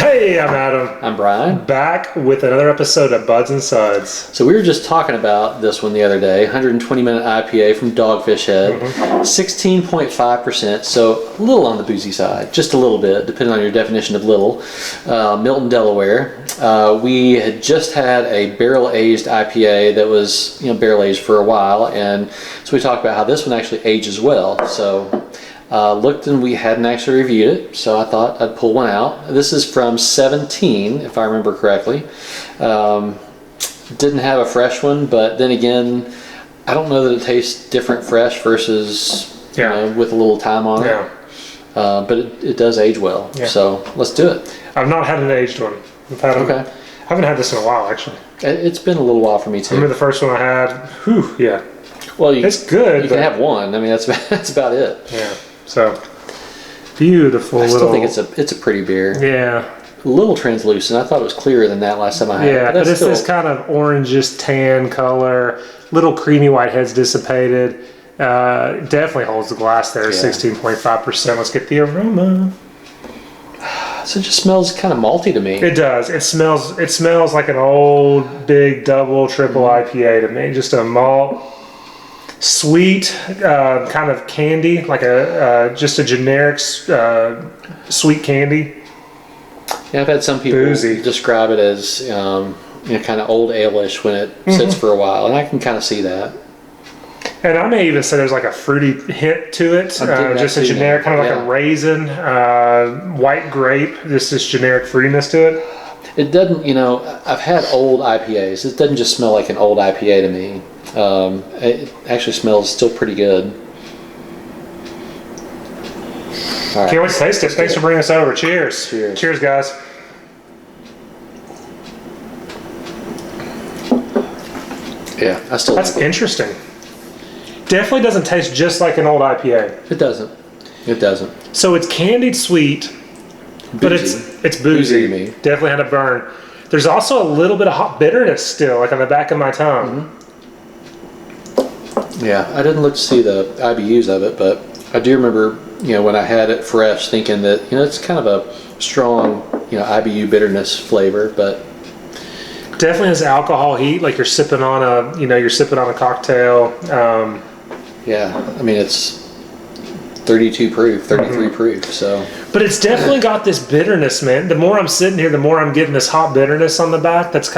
Hey, I'm Adam. I'm Bryan. Back with another episode of Buds and Suds. So we were just talking about this one the other day, 120 Minute IPA from Dogfish Head, 16.5%, so a little on the boozy side, just a little bit, depending on your definition of little. Milton, Delaware. We had just had a barrel-aged IPA that was, barrel-aged for a while, and so we talked about how this one actually ages well. So looked and we hadn't actually reviewed it, so I thought I'd pull one out. This is from 17, if I remember correctly. Didn't have a fresh one, but then again, I don't know that it tastes different fresh versus with a little time on it. But it does age well, so let's do it. I've not had an aged one. I haven't had this in a while, actually. It's been a little while for me too. I remember the first one I had. Well, it's good. You can have one. I mean, that's about it. Yeah. So beautiful. I still think it's a pretty beer. Yeah. A little translucent. I thought it was clearer than that last time I had it. Yeah, but it's this kind of orangish tan color, little creamy white heads dissipated. Definitely holds the glass there, 16.5%. Let's get the aroma. So it just smells kind of malty to me. It does. It smells like an old, big, double, triple IPA to me. Just a malt, sweet, kind of candy, like just a generic sweet candy. Yeah, I've had some people describe it as kind of old ale-ish when it sits for a while, and I can kind of see that. And I may even say there's like a fruity hint to it, just a generic, kind of like a raisin, white grape, just this generic fruitiness to it. It doesn't, I've had old IPAs. It doesn't just smell like an old IPA to me. It actually smells still pretty good. All right. Can't wait to taste it. Thanks for bringing us over. Cheers. Cheers. Cheers, guys. Yeah, I still That's interesting. Definitely doesn't taste just like an old IPA. It doesn't. It doesn't. So it's candied sweet, but it's boozy. To me. Definitely had a burn. There's also a little bit of hot bitterness still, like on the back of my tongue. Yeah, I didn't look to see the IBUs of it, but I do remember, when I had it fresh, thinking that, it's kind of a strong, IBU bitterness flavor, but definitely has alcohol heat, like you're sipping on a cocktail. Yeah, I mean, it's 32 proof, 33 proof, so. But it's definitely got this bitterness, man. The more I'm sitting here, the more I'm getting this hot bitterness on the back. It's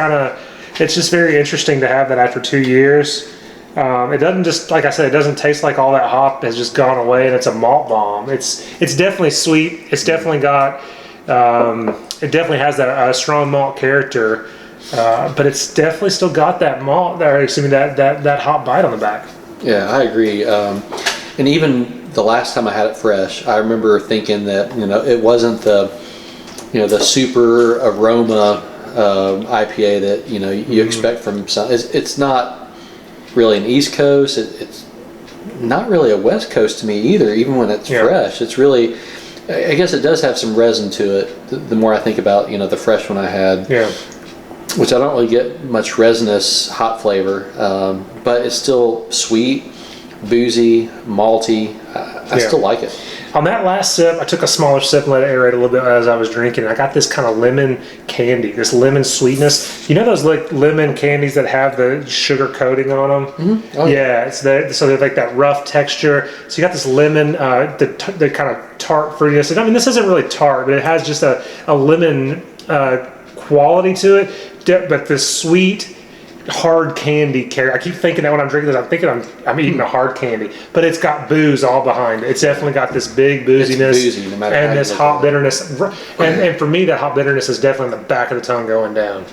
just very interesting to have that after 2 years. It doesn't just, like I said, it doesn't taste like all that hop has just gone away and it's a malt bomb. It's definitely sweet. It's definitely got, it definitely has that strong malt character, but it's definitely still got that malt, that hot bite on the back. Yeah, I agree. And even the last time I had it fresh, I remember thinking that, it wasn't the super aroma IPA that, you expect from some. It's not really an East Coast. It's not really a West Coast to me either, even when it's fresh. It's really, I guess it does have some resin to it, the more I think about, the fresh one I had. Yeah. Which I don't really get much resinous hot flavor, but it's still sweet, boozy, malty. I still like it. On that last sip, I took a smaller sip and let it aerate a little bit as I was drinking. I got this kind of lemon candy, this lemon sweetness. You know those like lemon candies that have the sugar coating on them? Mm-hmm. Oh, yeah, so they're like that rough texture. So you got this lemon, the kind of tart fruitiness. I mean, this isn't really tart, but it has just a lemon quality to it. But the sweet, hard candy character. I keep thinking that when I'm drinking this, I'm thinking I'm eating a hard candy, but it's got booze all behind it. It's definitely got this big booziness, boozy, no matter and this hot bitterness. And for me, that hot bitterness is definitely in the back of the tongue going down.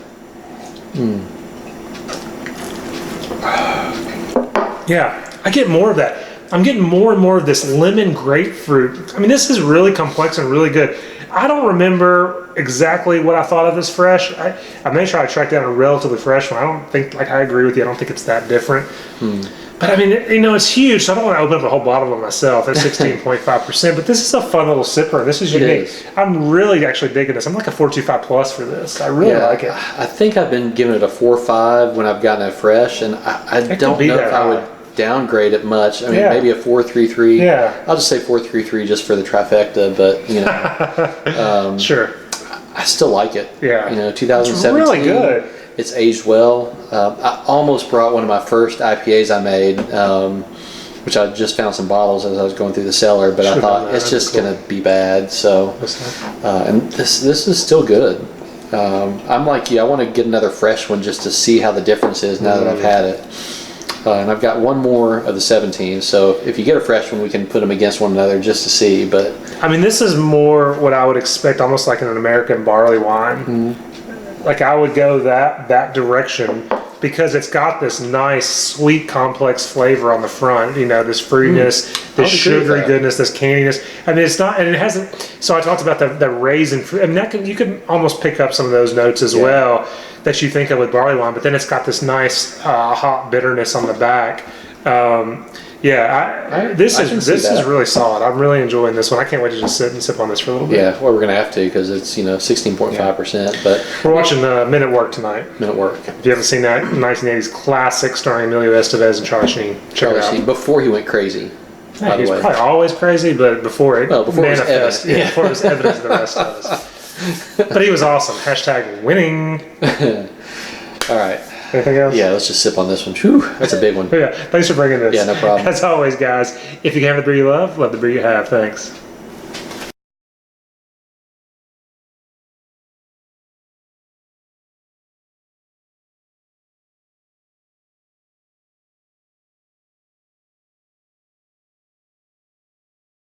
Yeah, I get more of that. I'm getting more and more of this lemon grapefruit. I mean, this is really complex and really good. I don't remember exactly what I thought of this fresh. I may try to track down a relatively fresh one. I don't think, I agree with you. I don't think it's that different. But I mean, it's huge, so I don't want to open up a whole bottle of it myself. That's 16.5%, but this is a fun little sipper. This is unique. I'm really actually digging this. I'm like a 4.25 plus for this. I really like it. I think I've been giving it a 4.5 when I've gotten it fresh, and I don't know if I would downgrade it much. I mean, maybe a 4.33. Yeah. I'll just say 4.33 just for the trifecta, but sure. I still like it. Yeah. You know, It's 2017. really good. It's aged well. I almost brought one of my first IPAs I made, which I just found some bottles as I was going through the cellar, but I thought it's just going to be bad. So, and this is still good. I'm like you. I want to get another fresh one just to see how the difference is now that I've had it. And I've got one more of the 17. So if you get a fresh one, we can put them against one another just to see. But I mean, this is more what I would expect, almost like an American barley wine. Like I would go that direction because it's got this nice, sweet, complex flavor on the front. You know, this fruitiness, this sugary goodness, this canniness. I mean, it's not, and it hasn't. So I talked about the raisin fruit. I mean, you could almost pick up some of those notes as well that you think of with barley wine. But then it's got this nice hot bitterness on the back. This is really solid. I'm really enjoying this one. I can't wait to just sit and sip on this for a little bit. Yeah, well, we're gonna have to because it's 16.5%. But we're watching Minute Work tonight. Minute Work. If you haven't seen that 1980s classic starring Emilio Estevez and Charlie Sheen, check it out. Before he went crazy. Yeah, he was probably always crazy, but before it manifest, before it was evident to the rest of us. But he was awesome. Hashtag winning. All right. Anything else? Yeah, let's just sip on this one. Whew, that's a big one. Yeah, thanks for bringing this. Yeah, no problem. As always, guys, if you can have the beer you love the beer you have. Thanks.